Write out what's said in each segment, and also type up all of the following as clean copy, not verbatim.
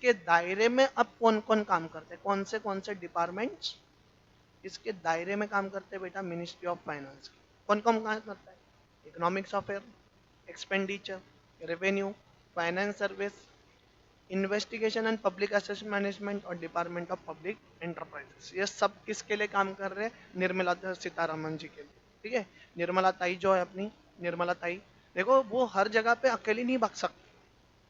इसके दायरे में अब कौन कौन काम करते हैं, कौन से डिपार्टमेंट्स इसके दायरे में काम करते हैं बेटा? Ministry of finance. कौन कौन काम करता है? Economics affair, expenditure, revenue, finance service, investigation and public assess management और डिपार्टमेंट ऑफ पब्लिक एंटरप्राइजेस। ये सब किसके लिए काम कर रहे हैं? निर्मला सीतारमन जी के लिए। ठीक है, निर्मला ताई जो है अपनी, निर्मला ताई, देखो वो हर जगह पे अकेली नहीं भाग सकती,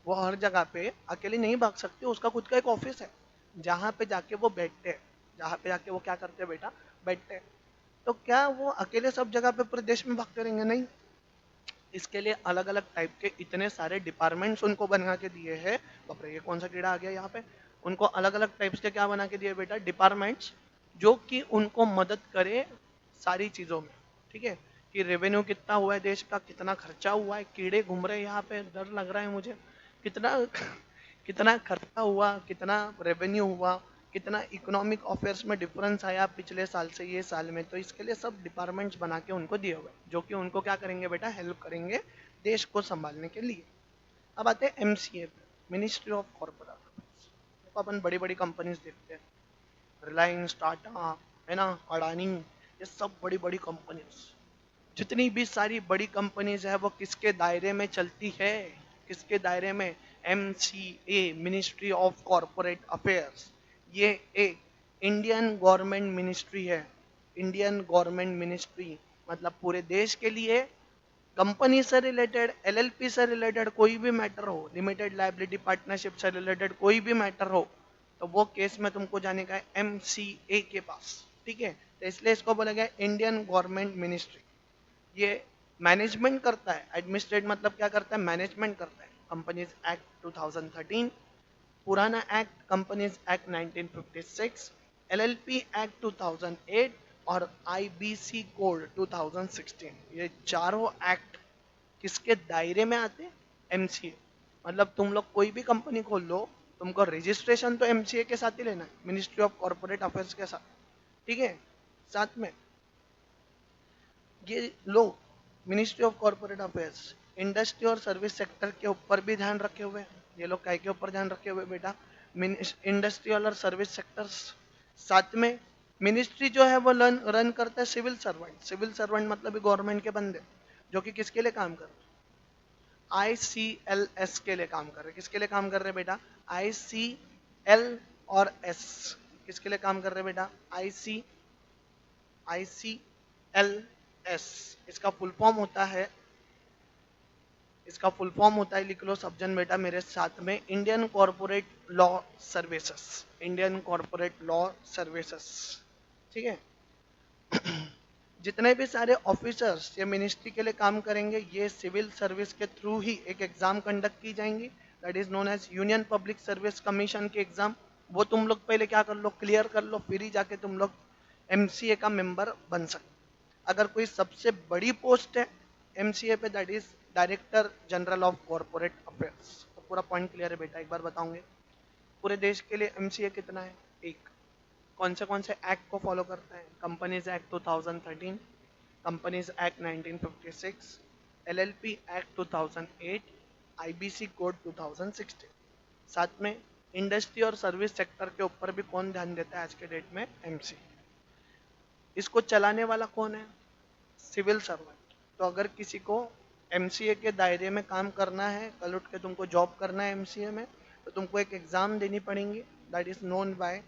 वो हर जगह पे अकेली नहीं भाग सकती, उसका खुद का एक ऑफिस है जहाँ पे जाके वो बैठते हैं, जहाँ पे जाके वो क्या करते हैं बेटा? बैठते हैं। तो क्या वो अकेले सब जगह पे पूरे देश में भागते रहेंगे? नहीं, इसके लिए अलग अलग टाइप के इतने सारे डिपार्टमेंट्स उनको बना के दिए हैं। बाप रे, ये कौन सा कीड़ा आ गया यहाँ पे? उनको अलग अलग टाइप्स के क्या बना के दिए बेटा? डिपार्टमेंट्स, जो कि उनको मदद करे सारी चीज़ों में। ठीक है, कि रेवेन्यू कितना हुआ है देश का, कितना खर्चा हुआ है, कीड़े घूम रहे हैं यहाँ पे, डर लग रहा है मुझे, कितना कितना खर्चा हुआ, कितना रेवेन्यू हुआ, कितना इकोनॉमिक अफेयर्स में डिफरेंस आया पिछले साल से ये साल में। तो इसके लिए सब डिपार्टमेंट्स बना के उनको दिए हुए, जो कि उनको क्या करेंगे बेटा? हेल्प करेंगे देश को संभालने के लिए। अब आते हैं एमसीए पे, मिनिस्ट्री ऑफ कॉर्पोरेट अफेयर्स। अपन बड़ी बड़ी कंपनीज देखते हैं, रिलायंस, टाटा, है ना, अडानी, ये सब बड़ी बड़ी कंपनीज, जितनी भी सारी बड़ी कंपनीज है वो किसके दायरे में चलती है? किसके दायरे में? MCA, ministry of corporate affairs. ये एक इंडियन गवर्नमेंट मिनिस्ट्री है। इंडियन गवर्नमेंट मिनिस्ट्री मतलब पूरे देश के लिए कंपनी से रिलेटेड, एलएलपी से रिलेटेड कोई भी मैटर हो, लिमिटेड लाइबिलिटी पार्टनरशिप से रिलेटेड कोई भी मैटर हो, तो वो केस में तुमको जाने का है एमसीए के पास। ठीक है, तो इसलिए इसको बोला गया इंडियन गवर्नमेंट मिनिस्ट्री। ये मैनेजमेंट करता है, एडमिनिस्ट्रेट मतलब क्या करता है? मैनेजमेंट करता है। कंपनीज एक्ट 2013, पुराना act companies act 1956, LLP act 2008 और आईबीसी कोड 2016, ये चारों एक्ट किसके दायरे में आते हैं? एमसीए। मतलब तुम लोग कोई भी कंपनी खोल लो, तुमको रजिस्ट्रेशन तो एमसीए के साथ ही लेना है, मिनिस्ट्री ऑफ कॉर्पोरेट अफेयर्स के साथ। ठीक है, साथ में ये लो, ministry of corporate affairs industry और सर्विस सेक्टर के ऊपर भी ध्यान रखे हुए हैं। ये लोग काय के ऊपर ध्यान रखे हुए बेटा? इंडस्ट्रियल और सर्विस सेक्टर्स। साथ में मिनिस्ट्री जो है वो रन करता है सिविल सर्वेंट। सिविल सर्वेंट मतलब गवर्नमेंट के बंदे, जो कि किसके लिए काम कर रहे हैं? आईसीएलएस के लिए काम कर रहे हैं। किसके लिए काम कर रहे हैं बेटा? आईसीएल और एस, किसके लिए काम कर रहे हैं बेटा? आईसीएलएस। इसका फुल फॉर्म होता है, लिख लो सब जन बेटा मेरे साथ में, Indian corporate law services. Indian corporate law services. ठीक है, जितने भी सारे ऑफिसर्स ये मिनिस्ट्री के लिए काम करेंगे, ये सिविल सर्विस के थ्रू ही एक एग्जाम कंडक्ट की जाएंगी, that is known as Union Public Service Commission की एग्जाम। वो तुम लोग पहले क्या कर लो? क्लियर कर लो, फिर ही जाके तुम लोग एमसीए का मेंबर बन सकते। अगर कोई सबसे बड़ी पोस्ट है एमसीए पे, that is director general of corporate affairs. तो पूरा पॉइंट क्लियर है बेटा? एक बार बताऊंगे पूरे देश के लिए एमसीए कितना है? एक। कौन से एक्ट को फॉलो करता है? Companies act 2013, companies act 1956, LLP act 2008, IBC code 2016। साथ में इंडस्ट्री और सर्विस सेक्टर के ऊपर भी कौन ध्यान देता है आज के डेट में? एमसी। इसको चलाने वाला कौन है? Civil servant. तो अगर किसी को एमसीए के दायरे में काम करना है, कल उठ के तुमको जॉब करना है एमसीए में, तो तुमको एक एग्जाम देनी पड़ेगी, that is known by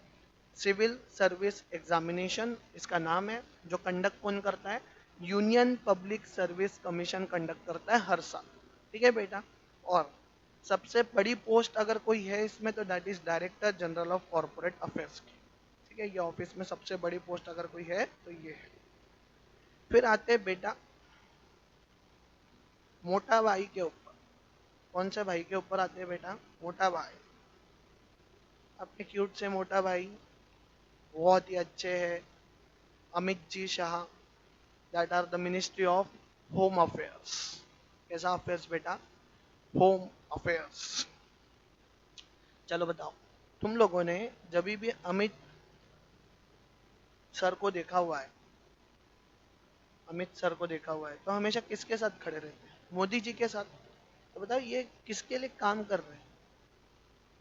civil service examination, इसका नाम है। जो कंडक्ट कौन करता है? Union Public Service Commission conduct करता है हर साल। ठीक है बेटा, और सबसे बड़ी पोस्ट अगर कोई है इसमें, तो that is director general of corporate affairs की। ठीक है, ये ऑफिस में सबसे बड़ी पोस्ट अगर कोई है तो ये है। फिर आते हैं बेटा मोटा भाई के ऊपर। कौन से भाई के ऊपर आते हैं बेटा? मोटा भाई। अपने क्यूट से मोटा भाई, बहुत ही अच्छे हैं, Amit ji Shah, that are the ministry of home affairs. कैसा अफेयर्स बेटा? Home affairs. चलो बताओ, तुम लोगों ने जब भी अमित सर को देखा हुआ है, अमित सर को देखा हुआ है, तो हमेशा किसके साथ खड़े रहते हैं? मोदी जी के साथ। तो बताओ ये किसके लिए काम कर रहे हैं?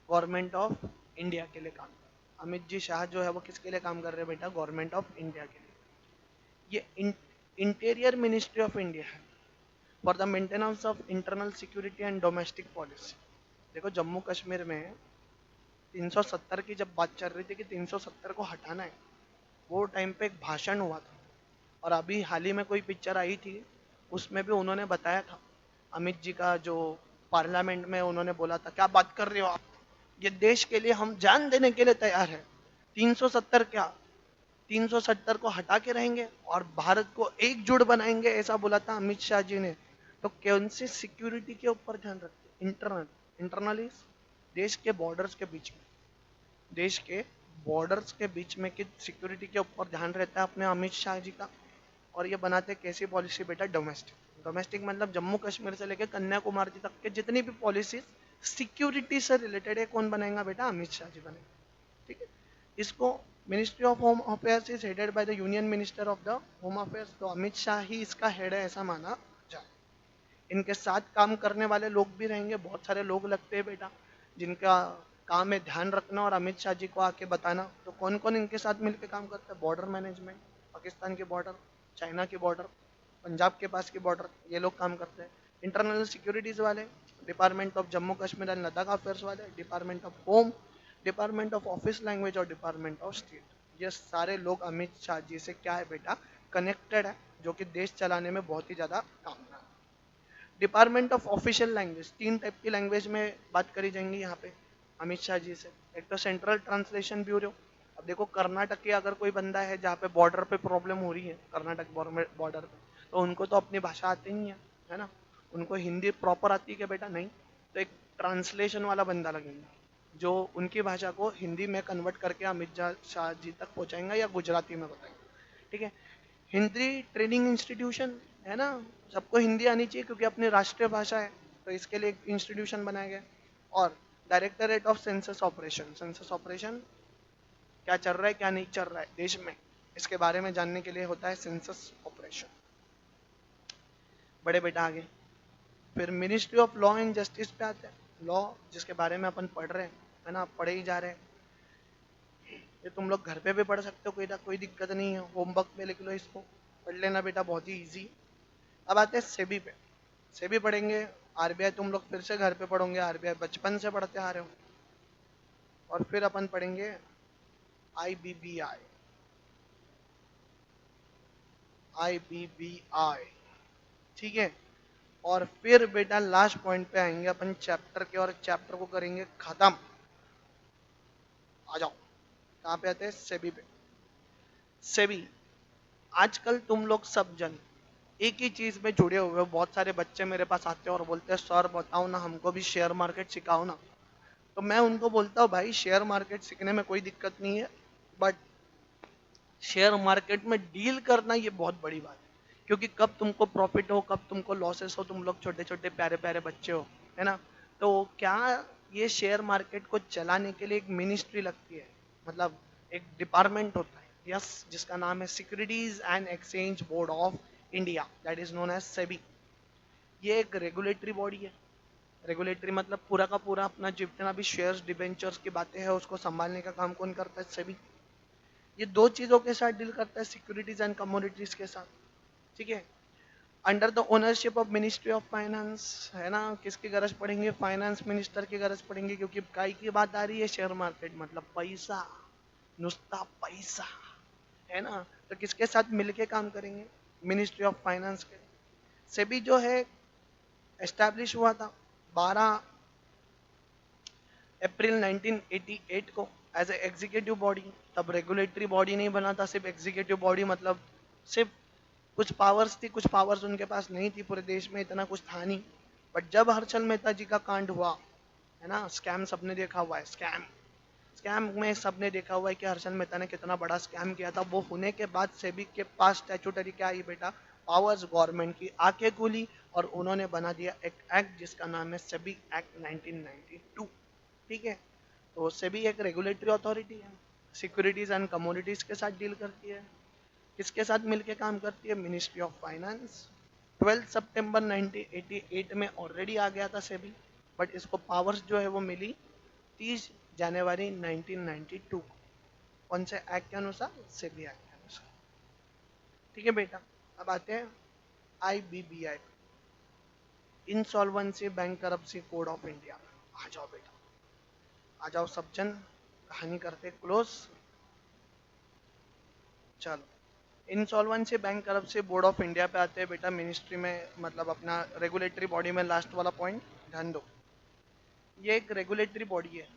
गवर्नमेंट ऑफ इंडिया के लिए काम कर। अमित जी शाह जो है वो किसके लिए काम कर रहे हैं बेटा? गवर्नमेंट ऑफ इंडिया के लिए। ये इंटीरियर मिनिस्ट्री ऑफ इंडिया है for the maintenance of internal security and domestic policy. देखो जम्मू कश्मीर में 370 की जब बात चल रही थी कि 370 को हटाना है, वो टाइम पे एक भाषण हुआ था। और अभी हाल ही में कोई पिक्चर आई थी, उसमें भी उन्होंने बताया था अमित जी का, जो पार्लियामेंट में उन्होंने बोला था, क्या बात कर रहे हो आप, ये देश के लिए हम जान देने के लिए तैयार है। 370 क्या, 370 को हटा के रहेंगे और भारत को एकजुट बनाएंगे, ऐसा बोला था अमित शाह जी ने। तो कौन सी सिक्योरिटी के ऊपर ध्यान रखते? इंटरनली देश के बॉर्डर्स के बीच में, देश के बॉर्डर्स के बीच में की सिक्योरिटी के ऊपर ध्यान रहता है अपने अमित शाह जी का। और ये बनाते कैसी पॉलिसी बेटा? डोमेस्टिक। डोमेस्टिक मतलब जम्मू कश्मीर से लेकर कन्याकुमारी तक के जितनी भी पॉलिसी सिक्योरिटी से रिलेटेड है, कौन बनाएगा बेटा? अमित शाह जी बनेंगे। ठीक है। इसको ministry of home affairs is headed by the union minister of the home affairs. तो अमित शाह ही इसका हेड है ऐसा माना जाए। इनके साथ काम करने वाले लोग भी रहेंगे, बहुत सारे लोग लगते हैं बेटा जिनका काम है ध्यान रखना और अमित शाह जी को आके बताना। तो कौन कौन इनके साथ मिलकर काम करता है? बॉर्डर मैनेजमेंट, पाकिस्तान के बॉर्डर, चाइना के बॉर्डर, पंजाब के पास के बॉर्डर, ये लोग काम करते हैं। इंटरनल सिक्योरिटीज वाले, department of Jammu Kashmir and Ladakh affairs वाले, department of home, department of office language और डिपार्टमेंट ऑफ स्टेट। ये सारे लोग अमित शाह जी से क्या है बेटा? कनेक्टेड है, जो कि देश चलाने में बहुत ही ज़्यादा काम है। Department of official language, 3 type की लैंग्वेज में बात करी जाएंगी यहाँ पे अमित शाह जी से। एक तो सेंट्रल ट्रांसलेशन ब्यूरो। अब देखो कर्नाटक के अगर कोई बंदा है जहाँ पे बॉर्डर पे प्रॉब्लम हो रही है, कर्नाटक बॉर्डर पे, तो उनको तो अपनी भाषा आती नहीं है ना? उनको हिंदी प्रॉपर आती है क्या बेटा? नहीं। तो एक ट्रांसलेशन वाला बंदा लगेगा जो उनकी भाषा को हिंदी में कन्वर्ट करके अमित शाह जी तक पहुँचाएंगा या गुजराती में बताएंगे। ठीक है। हिंदी ट्रेनिंग इंस्टीट्यूशन है ना, सबको हिंदी आनी चाहिए क्योंकि अपनी राष्ट्रीय भाषा है, तो इसके लिए एक इंस्टीट्यूशन बनाया गया। और directorate of census operation, census operation क्या चल रहा है क्या नहीं चल रहा है देश में, इसके बारे में जानने के लिए होता है सेंसस ऑपरेशन। बड़े बेटा आगे फिर ministry of law and justice पे आते हैं। लॉ जिसके बारे में अपन पढ़ रहे हैं, है ना, पढ़े ही जा रहे हैं। ये तुम लोग घर पे भी पढ़ सकते हो, कोई दिक्कत नहीं है, होमवर्क पे लिख लो, इसको पढ़ लेना बेटा, बहुत ही ईजी। अब आते हैं सेबी पे। सेबी पढ़ेंगे। आरबीआई तुम लोग फिर से घर पे पढ़ोगे, आरबीआई बचपन से पढ़ते आ रहे हो। और फिर अपन पढ़ेंगे आईबीबीआई, आईबीबीआई। ठीक है। और फिर बेटा लास्ट पॉइंट पे आएंगे अपन चैप्टर के, और चैप्टर को करेंगे खत्म। आ जाओ, कहाँ पे आते हैं? सेबी पे। सेबी आजकल तुम लोग सब जन एक ही चीज में जुड़े हुए हो। बहुत सारे बच्चे मेरे पास आते हैं और बोलते हैं सर बताओ ना, हमको भी शेयर मार्केट सिखाओ ना। तो मैं उनको बोलता हूँ भाई शेयर मार्केट सीखने में कोई दिक्कत नहीं है, बट शेयर मार्केट में डील करना ये बहुत बड़ी बात है। क्योंकि कब तुमको प्रॉफिट हो कब तुमको लॉसेस हो, तुम लोग छोटे छोटे प्यारे प्यारे बच्चे हो, है ना? तो क्या ये शेयर मार्केट को चलाने के लिए एक मिनिस्ट्री लगती है, मतलब एक डिपार्टमेंट होता है, यस, जिसका नाम है Securities and Exchange Board of India, that is known as SEBI. ये एक रेगुलेटरी बॉडी है। रेगुलेटरी मतलब पूरा का पूरा अपना जितना भी शेयर्स डिबेंचर्स की बातें हैं उसको संभालने का काम कौन करता है? सेबी। ये दो चीजों के साथ डील करता है, सिक्योरिटीज एंड कमोडिटीज के साथ। ठीक है। Under the ownership of ministry of finance, है ना, किसकी गरज पड़ेंगे? फाइनेंस मिनिस्टर की गरज पड़ेंगे, क्योंकि काय की बात आ रही है? शेयर मार्केट मतलब पैसा, नुस्ता पैसा, है ना? तो किसके साथ मिलके काम करेंगे? मिनिस्ट्री ऑफ फाइनेंस के। सेबी जो है एस्टैब्लिश हुआ था 12 अप्रैल 1988 को एज ए एग्जीक्यूटिव बॉडी। तब रेगुलेटरी बॉडी नहीं बना था, सिर्फ एग्जीक्यूटिव बॉडी, मतलब सिर्फ कुछ पावर्स थी, कुछ पावर्स उनके पास नहीं थी, पूरे देश में इतना कुछ था नहीं। बट जब हर्षल मेहता जी का कांड हुआ, है ना, स्कैम सबने देखा हुआ है, स्कैम स्कैम में सबने देखा हुआ है कि हर्षल मेहता ने कितना बड़ा स्कैम किया था। वो होने के बाद सेबी के पास स्टैट्यूटरी क्या आई बेटा? पावर्स गवर्नमेंट की आके खुली और उन्होंने बना दिया एक एक्ट जिसका नाम है सेबी एक्ट 1992। ठीक है। तो सेबी एक रेगुलेटरी अथॉरिटी है, सिक्योरिटीज एंड कमोडिटीज के साथ डील करती है। किसके साथ मिलके काम करती है? Ministry of finance. 12 सितंबर 1988 में ऑलरेडी आ गया था सेबी, बट इसको पावर्स जो है वो मिली 30 जनवरी 1992 को। कौन से एक्ट के अनुसार? सेबी एक्ट के अनुसार। ठीक है बेटा, अब आते हैं IBBI, insolvency bankruptcy code of India. आ जाओ बेटा, आ जाओ सब जन, कहानी करते क्लोज। चलो, insolvency bank करप्सी board of India पे आते हैं बेटा। मिनिस्ट्री में मतलब अपना रेगुलेटरी बॉडी में लास्ट वाला पॉइंट ध्यान दो। ये एक रेगुलेटरी बॉडी है,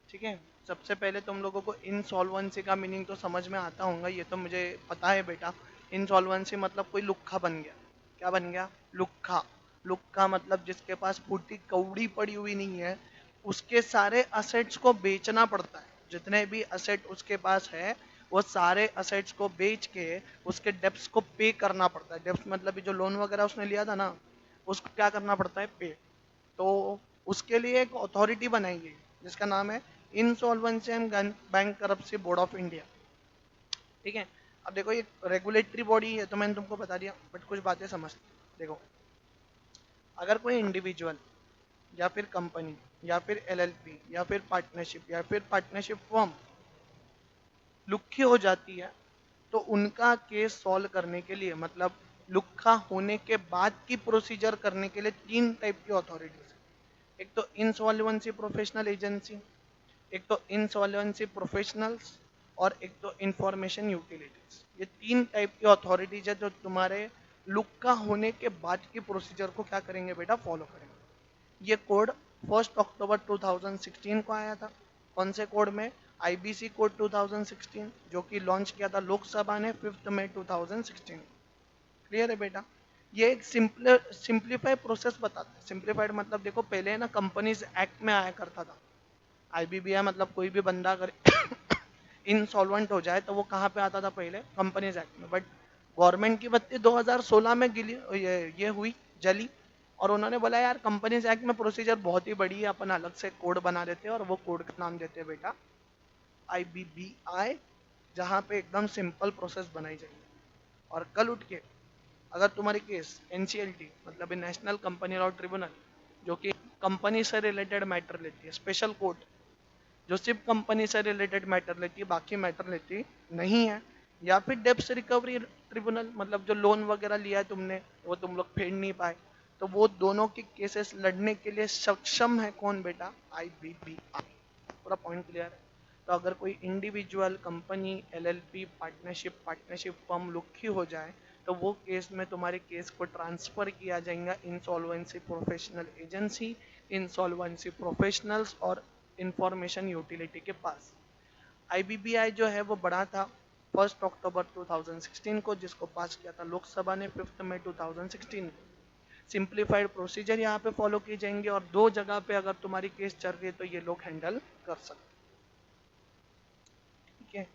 ठीक है। सबसे पहले तुम लोगों को इंसॉल्वेंसी का मीनिंग तो समझ में आता होगा, ये तो मुझे पता है बेटा। इंसॉल्वेंसी मतलब कोई लुक्खा बन गया। क्या बन गया? लुक्खा। लुक्खा मतलब जिसके पास फूटी कौड़ी पड़ी हुई नहीं है, उसके सारे असेट्स को बेचना पड़ता है। जितने भी असेट उसके पास है, वो सारे असेट्स को बेच के उसके डेब्ट्स को पे करना पड़ता है। डेब्ट्स मतलब जो लोन वगैरह उसने लिया था ना, उसको क्या करना पड़ता है? पे। तो उसके लिए एक अथॉरिटी बनाई गई जिसका नाम है insolvency and bank करप्सी board of India. ठीक है। अब देखो, ये रेगुलेटरी बॉडी है तो मैंने तुमको बता दिया, बट कुछ बातें समझ। देखो, अगर कोई इंडिविजुअल या फिर कंपनी या फिर LLP या फिर पार्टनरशिप या फिर पार्टनरशिप फर्म लुक्खी हो जाती है, तो उनका केस सॉल्व करने के लिए, मतलब लुक्खा होने के बाद की प्रोसीजर करने के लिए, तीन टाइप की अथॉरिटीज है। एक तो इंसॉल्वेंसी प्रोफेशनल एजेंसी, एक तो इंसॉल्वेंसी प्रोफेशनल्स, और एक तो इंफॉर्मेशन यूटिलिटीज। ये तीन टाइप की अथॉरिटीज है जो तुम्हारे लुक्का होने के बाद की प्रोसीजर को क्या करेंगे बेटा? फॉलो करेंगे। ये कोड 1 अक्टूबर 2016 को आया था। कौन से कोड में? IBC कोड 2016, जो कि लॉन्च किया था लोकसभा ने 5 मई 2016। क्लियर है बेटा? ये एक सिंप्लीफाइड प्रोसेस बताता है। सिंप्लीफाइड मतलब देखो, पहले ना कंपनीज एक्ट में आया करता था। IBBI मतलब कोई भी बंदा अगर इंसॉल्वेंट हो जाए तो वो कहाँ पे आता था? पहले कंपनीज एक्ट में। बट गवर्नमेंट की बत्ती 2016 में गिली, ये हुई, जली। और उन्होंने बोला यार, कंपनीज एक्ट में प्रोसीजर बहुत ही बड़ी है, अपन अलग से कोड बना देते हैं, और वो कोड का नाम देते हैं बेटा IBBI, जहाँ पे एकदम सिंपल प्रोसेस बनाई जाएगी। और कल उठ के अगर तुम्हारी केस NCLT मतलब नेशनल कंपनी लॉ ट्रिब्यूनल, जो कि कंपनी से रिलेटेड मैटर लेती है, स्पेशल कोर्ट जो सिर्फ कंपनी से रिलेटेड मैटर लेती है, बाकी मैटर लेती नहीं है, या फिर डेब्ट रिकवरी ट्रिब्यूनल मतलब जो लोन वगैरह लिया है तुमने, वो तुम लोग फेड नहीं पाए, तो वो दोनों के केसेस लड़ने के लिए सक्षम है कौन बेटा? IBBI। पूरा पॉइंट क्लियर है? तो अगर कोई individual, company, LLP, partnership firm लुक्खी हो जाए, तो वो केस में तुम्हारे केस को ट्रांसफर किया जाएगा insolvency professional agency, insolvency professionals और इंफॉर्मेशन यूटिलिटी के पास। IBBI जो है वो बड़ा था 1 अक्टूबर 2016 को, जिसको पास किया था लोकसभा ने 5 मई 2016 को। सिंप्लीफाइड प्रोसीजर यहाँ पे फॉलो की जाएंगे, और दो जगह पे अगर तुम्हारी केस चल रही है तो ये लोग हैंडल कर सकते। ठीक है।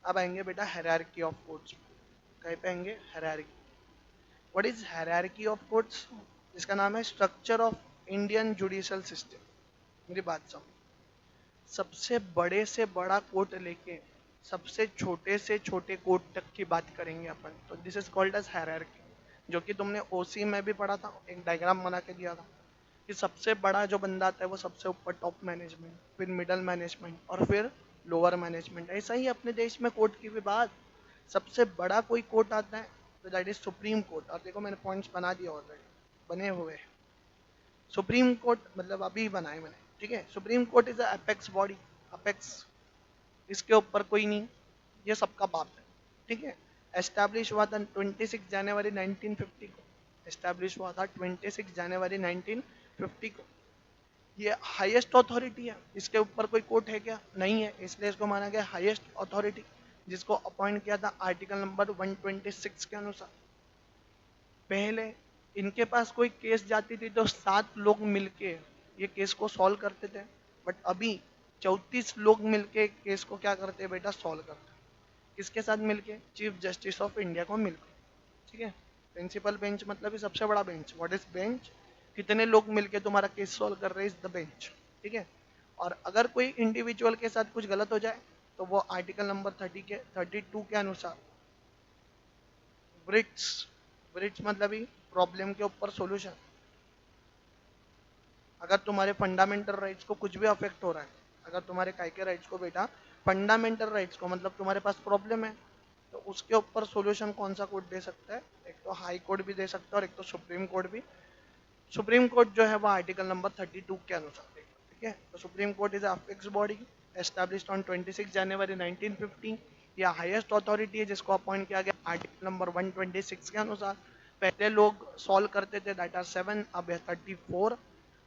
अब आएंगे बेटा हायरार्की ऑफ कोर्ट्स। कहीं पे आएंगे? Hierarchy. What is hierarchy of courts? इसका नाम है structure of Indian judicial system. मेरी बात समझ। सबसे बड़े से बड़ा कोर्ट लेके सबसे छोटे से छोटे कोर्ट तक की बात करेंगे अपन, तो this is called as hierarchy, जो कि तुमने OC में भी पढ़ा था, एक डायग्राम बना के दिया था कि सबसे बड़ा जो बंदा आता है वो सबसे ऊपर टॉप मैनेजमेंट, फिर मिडल मैनेजमेंट, और फिर लोअर मैनेजमेंट। ऐसा ही अपने देश में कोर्ट की भी बात। सबसे बड़ा कोई कोर्ट आता है तो दैट इज सुप्रीम कोर्ट। और देखो, मैंने पॉइंट्स बना दिया ऑलरेडी, बने हुए। सुप्रीम कोर्ट मतलब अभी बनाए मैंने, ठीक है। Supreme court is apex body, apex, इसके ऊपर कोई नहीं, ये सबका बाप है, ठीक है। एस्टैब्लिश हुआ था 26 जनवरी 1950 को। एस्टैब्लिश हुआ था 26 जनवरी 1950 को। ये हाईएस्ट अथॉरिटी है, इसके ऊपर कोई कोर्ट है क्या? नहीं है, इसलिए इसको माना गया हाईएस्ट अथॉरिटी, जिसको अपॉइंट किया था आर्टिकल नंबर 126 के अनुसार। पहले इनके पास कोई केस जाती थी तो 7 लोग मिलके ये केस को सॉल्व करते थे, बट अभी 34 लोग मिलके केस को क्या करते हैं बेटा? सॉल्व करते हैं। किसके साथ मिलके? चीफ जस्टिस ऑफ इंडिया को मिलकर, ठीक है। प्रिंसिपल बेंच मतलब सबसे बड़ा बेंच। What is bench? कितने लोग मिलके तुम्हारा केस सॉल्व कर रहे हैं, इज द बेंच, ठीक है। और अगर कोई इंडिविजुअल के साथ कुछ गलत हो जाए तो वो आर्टिकल नंबर 32 के अनुसार ब्रिट्स, ब्रिट्स मतलब ही प्रॉब्लम के ऊपर सॉल्यूशन, अगर तुम्हारे फंडामेंटल राइट्स को कुछ भी अफेक्ट हो रहा है, अगर तुम्हारे काय के राइट्स को बेटा, फंडामेंटल राइट्स को मतलब तुम्हारे पास प्रॉब्लम है, तो उसके ऊपर सॉल्यूशन कौन सा कोर्ट दे सकता है? एक तो हाई कोर्ट भी दे सकता है और एक तो सुप्रीम कोर्ट भी। सुप्रीम कोर्ट जो है वो आर्टिकल नंबर 32 के अनुसार देगा, ठीक है। तो supreme court is a fix body established on 26 जनवरी 1950। या हाईएस्ट अथॉरिटी है जिसको अपॉइंट किया गया आर्टिकल नंबर 126 के अनुसार। पहले लोग सॉल्व करते थे, दैट आर 7, अब है 34।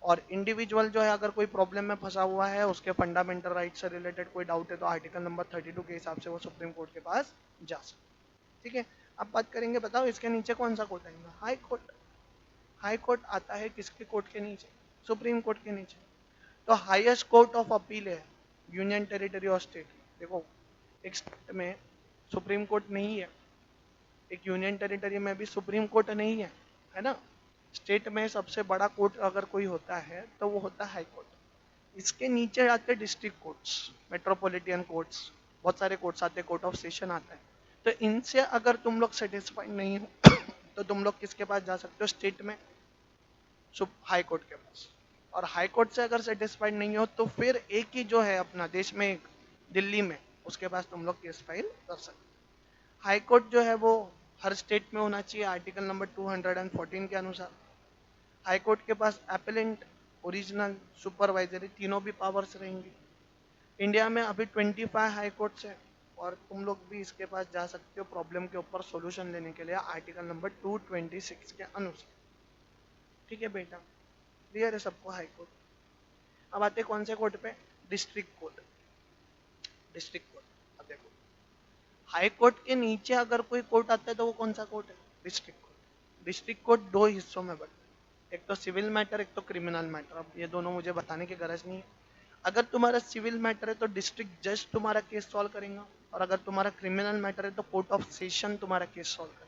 और इंडिविजुअल जो है अगर कोई प्रॉब्लम में फंसा हुआ है, उसके फंडामेंटल राइट से रिलेटेड कोई डाउट है, तो आर्टिकल नंबर 32 के हिसाब से वो सुप्रीम कोर्ट के पास जा सकते, ठीक है। अब बात करेंगे, बताओ इसके नीचे कौन सा कोर्ट आएगा? High court. हाई कोर्ट आता है किसके कोर्ट के नीचे? सुप्रीम कोर्ट के नीचे। तो हाईएस्ट कोर्ट ऑफ अपील है यूनियन टेरिटरी और स्टेट। देखो, एक स्टेट में सुप्रीम कोर्ट नहीं है, एक यूनियन टेरिटरी में भी सुप्रीम कोर्ट नहीं है ना। स्टेट में सबसे बड़ा कोर्ट अगर कोई होता है तो वो होता है हाई कोर्ट। इसके नीचे आते हैं डिस्ट्रिक्ट कोर्ट्स, मेट्रोपॉलिटन कोर्ट्स, बहुत सारे कोर्ट्स आते हैं, कोर्ट ऑफ सेशन आता है। तो इनसे अगर तुम लोग सेटिस्फाइड नहीं हो तो तुम लोग किसके पास जा सकते हो स्टेट में? हाई कोर्ट के पास। और हाई कोर्ट से अगर सेटिस्फाइड नहीं हो तो फिर एक ही जो है अपना देश में, एक दिल्ली में, उसके पास तुम लोग केस फाइल कर सकते। हाई कोर्ट जो है वो हर स्टेट में होना चाहिए आर्टिकल नंबर 214 के अनुसार। हाई कोर्ट के पास एपेलेंट, ओरिजिनल, सुपरवाइजरी तीनों भी पावर्स रहेंगी। इंडिया में अभी 25 हाई कोर्ट्स है और तुम लोग भी इसके पास जा सकते हो प्रॉब्लम के ऊपर सॉल्यूशन लेने के लिए आर्टिकल नंबर 226 के अनुसार, ठीक है बेटा। क्लियर है सबको? High court. अब आते कौन से कोर्ट पे? District court. डिस्ट्रिक्ट कोर्ट, अब देखो, हाई कोर्ट के नीचे अगर कोई कोर्ट आता है तो वो कौन सा कोर्ट है? District court. डिस्ट्रिक्ट कोर्ट दो हिस्सों में बंटा, एक तो सिविल मैटर, एक तो क्रिमिनल मैटर। अब ये दोनों मुझे बताने की गरज नहीं है। अगर तुम्हारा सिविल मैटर है तो डिस्ट्रिक्ट जज तुम्हारा केस सॉल्व करेगा, और अगर तुम्हारा क्रिमिनल मैटर है तो कोर्ट ऑफ सेशन तुम्हारा केस सॉल्व करेगा।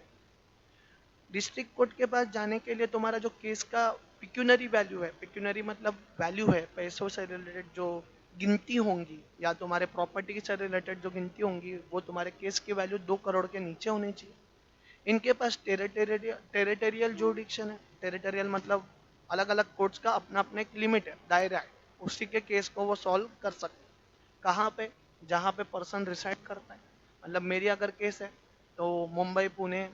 डिस्ट्रिक्ट कोर्ट के पास जाने के लिए तुम्हारा जो केस का पिक्यूनरी वैल्यू है, पिक्यूनरी मतलब वैल्यू है, पैसों से रिलेटेड जो गिनती होंगी या तुम्हारे प्रॉपर्टी से रिलेटेड जो गिनती होंगी, वो तुम्हारे केस की वैल्यू 2 करोड़ के नीचे होनी चाहिए। इनके पास टेरिटोरियल जुडिक्शन है। टेरिटोरियल मतलब अलग अलग कोर्ट्स का अपना अपना एक लिमिट है, दायरा है, उसी के केस को वो सॉल्व कर सकते। कहाँ पे? जहाँ पे पर्सन रिसाइड करता है। मतलब मेरी अगर केस है तो मुंबई पुणे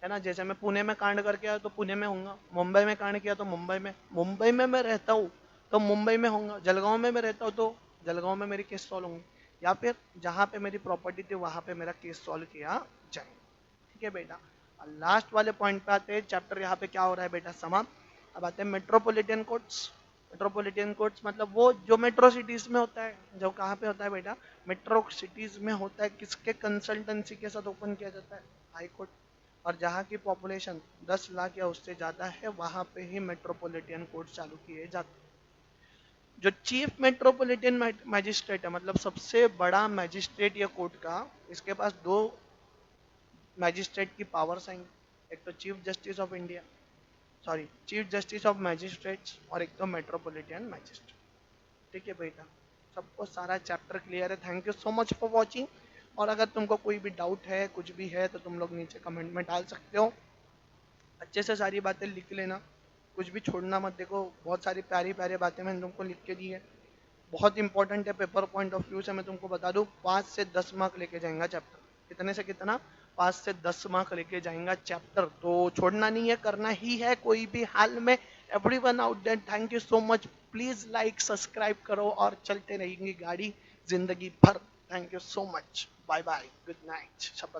है ना, जैसे मैं पुणे में कांड करके आया तो पुणे में होऊंगा, मुंबई में कांड किया तो मुंबई में मैं रहता हूँ तो मुंबई में होऊंगा, जलगांव में मैं रहता हूँ तो जलगांव में मेरी केस सॉल्व होंगी, या फिर जहाँ पे मेरी प्रॉपर्टी थी वहाँ पे मेरा केस सॉल्व किया जाए, ठीक है बेटा। लास्ट वाले पॉइंट पे आते हैं, चैप्टर यहाँ पे क्या हो रहा है बेटा? समाप्त। अब आते हैं मेट्रोपॉलिटन कोर्ट्स। मेट्रोपॉलिटन कोर्ट्स मतलब वो जो मेट्रो सिटीज में होता है, जो कहाँ पे होता है बेटा? मेट्रो सिटीज में होता है। किसके कंसल्टेंसी के साथ ओपन किया जाता है? High court. और जहाँ की पॉपुलेशन 10 लाख या उससे ज़्यादा है वहाँ पे ही मेट्रोपॉलिटन कोर्ट चालू किए जाते हैं। जो चीफ मेट्रोपॉलिटन मैजिस्ट्रेट है, मतलब सबसे बड़ा मैजिस्ट्रेट या कोर्ट का, इसके पास दो मैजिस्ट्रेट की पावर्स आएंगी, एक तो chief justice of India, sorry chief justice of magistrates, और एक तो मेट्रोपॉलिटन मैजिस्ट्रेट, ठीक है बेटा। सबको सारा चैप्टर क्लियर है? Thank you so much for watching. और अगर तुमको कोई भी डाउट है, कुछ भी है, तो तुम लोग नीचे कमेंट में डाल सकते हो। अच्छे से सारी बातें लिख लेना, कुछ भी छोड़ना मत। देखो बहुत सारी प्यारी प्यारी बातें मैंने तुमको लिख के दी है, बहुत इंपॉर्टेंट है। पेपर पॉइंट ऑफ व्यू से मैं तुमको बता दूं, 5 से 10 मार्क लेके जाएंगा चैप्टर। कितने से कितना? 5 से 10 मार्क लेके जाएंगा चैप्टर, तो छोड़ना नहीं है, करना ही है कोई भी हाल में। Everyone out there, thank you so much. Please like subscribe करो और चलते रहेंगी गाड़ी जिंदगी भर। Thank you so much, bye bye, good night, शपथ।